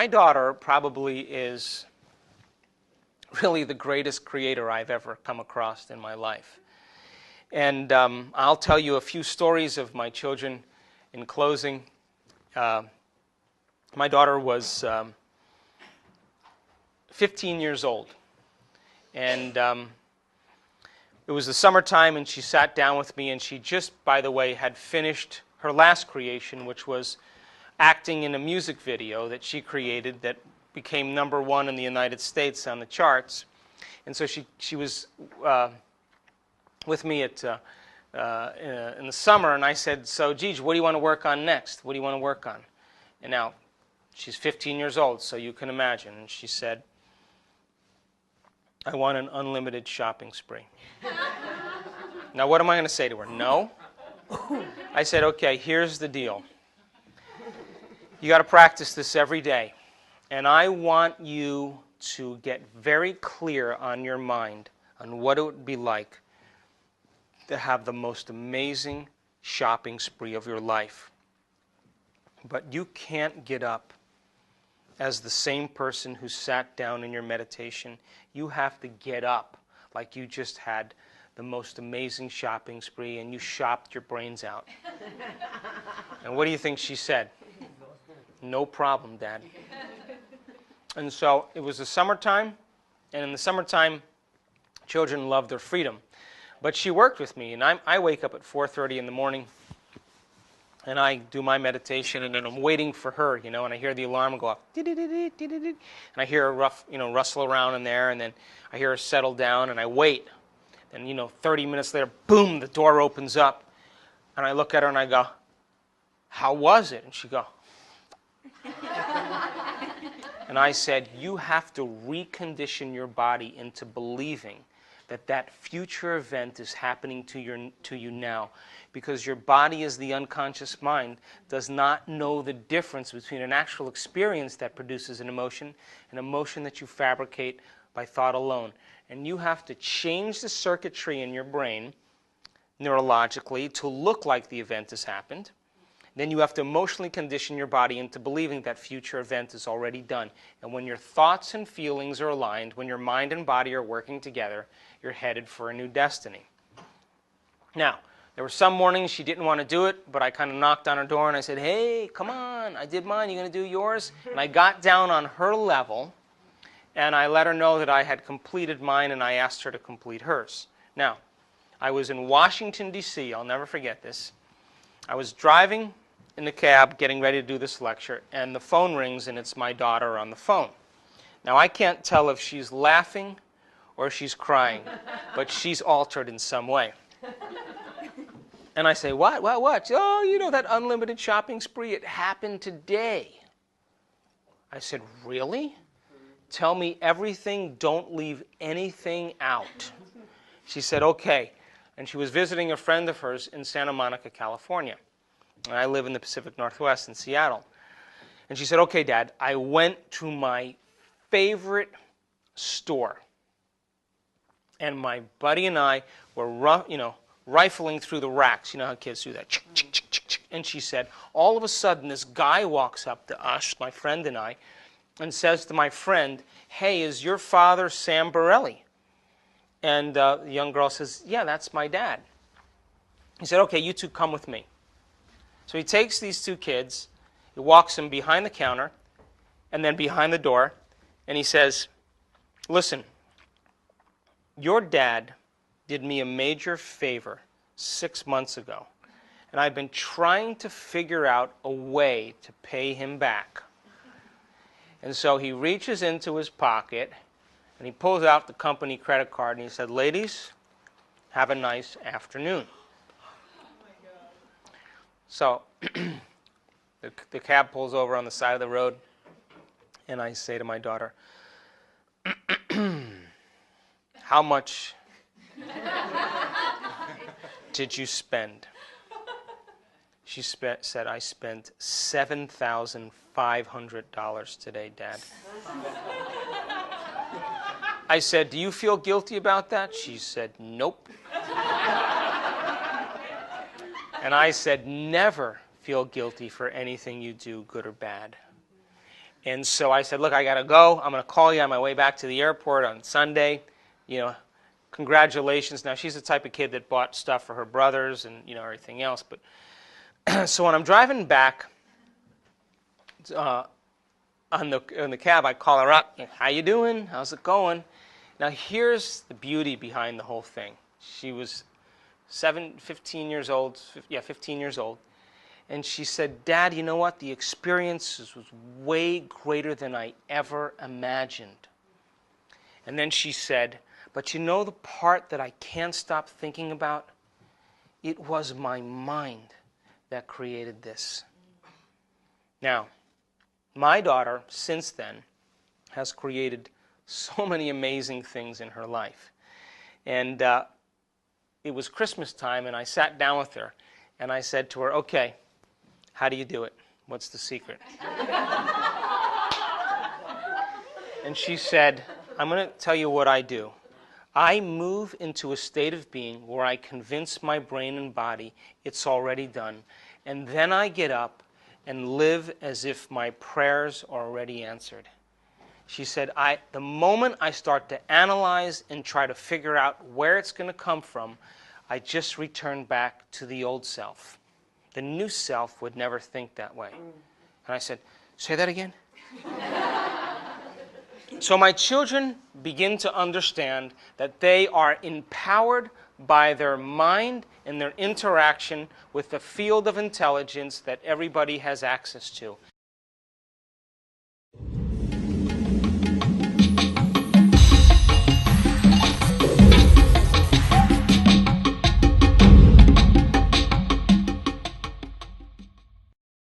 my daughter probably is really the greatest creator I've ever come across in my life. And I'll tell you a few stories of my children in closing. My daughter was 15 years old. And it was the summertime, and she sat down with me, and she just, by the way, had finished her last creation, which was acting in a music video that she created that became #1 in the United States on the charts. And so she was with me in the summer, and I said, so, Gigi, what do you want to work on next? What do you want to work on? And now, she's 15 years old, so you can imagine. And she said, I want an unlimited shopping spree. Now, what am I going to say to her? No? I said, okay, here's the deal. You got to practice this every day. And I want you to get very clear on your mind on what it would be like to have the most amazing shopping spree of your life. But you can't get up as the same person who sat down in your meditation. You have to get up like you just had the most amazing shopping spree and you shopped your brains out. And what do you think she said? No problem, Dad. And so it was the summertime, and in the summertime, children love their freedom. But she worked with me, and I wake up at 4:30 in the morning, and I do my meditation, and then I'm waiting for her, and I hear the alarm go off, and I hear her rustle around in there, and then I hear her settle down, and I wait. And 30 minutes later, boom, the door opens up, and I look at her and I go, how was it? And she go, and I said, you have to recondition your body into believing that that future event is happening to you now, because your body, as the unconscious mind, does not know the difference between an actual experience that produces an emotion that you fabricate by thought alone. And you have to change the circuitry in your brain neurologically to look like the event has happened. Then you have to emotionally condition your body into believing that future event is already done. And when your thoughts and feelings are aligned, when your mind and body are working together, you're headed for a new destiny. Now, there were some mornings she didn't want to do it, but I kind of knocked on her door and I said, hey, come on, I did mine, you going to do yours? And I got down on her level, and I let her know that I had completed mine, and I asked her to complete hers. Now, I was in Washington, D.C., I'll never forget this. I was driving in the cab getting ready to do this lecture, and the phone rings, and it's my daughter on the phone. Now, I can't tell if she's laughing or she's crying, but she's altered in some way. And I say, what? Oh, that unlimited shopping spree, it happened today. I said, really? Tell me everything, don't leave anything out. She said, okay. And she was visiting a friend of hers in Santa Monica, California. And I live in the Pacific Northwest in Seattle. And she said, okay, Dad, I went to my favorite store. And my buddy and I were, rifling through the racks. You know how kids do that. And she said, all of a sudden, this guy walks up to us, my friend and I, and says to my friend, hey, is your father Sam Borelli? And the young girl says, yeah, that's my dad. He said, okay, you two come with me. So he takes these two kids, he walks them behind the counter, and then behind the door, and he says, listen, your dad did me a major favor 6 months ago, and I've been trying to figure out a way to pay him back. And so he reaches into his pocket, and he pulls out the company credit card, and he said, ladies, have a nice afternoon. So the cab pulls over on the side of the road, and I say to my daughter, how much did you spend? She said, I spent $7,500 today, Dad. I said, do you feel guilty about that? She said, nope. And I said, never feel guilty for anything you do, good or bad. And so I said, look, I got to go. I'm going to call you on my way back to the airport on Sunday. You know, congratulations. Now, she's the type of kid that bought stuff for her brothers and, you know, everything else. But so when I'm driving back in the cab, I call her up. How you doing? How's it going? Now, here's the beauty behind the whole thing. She was 15 years old. Yeah, 15 years old. And she said, Dad, you know what? The experience was way greater than I ever imagined. And then she said, but you know the part that I can't stop thinking about? It was my mind that created this. Now, my daughter, since then, has created so many amazing things in her life. And it was Christmas time, and I sat down with her, and I said to her, okay, how do you do it? What's the secret? And she said, I'm going to tell you what I do. I move into a state of being where I convince my brain and body it's already done, and then I get up and live as if my prayers are already answered. She said, the moment I start to analyze and try to figure out where it's going to come from, I just return back to the old self. The new self would never think that way. And I said, say that again? So my children begin to understand that they are empowered by their mind and their interaction with the field of intelligence that everybody has access to.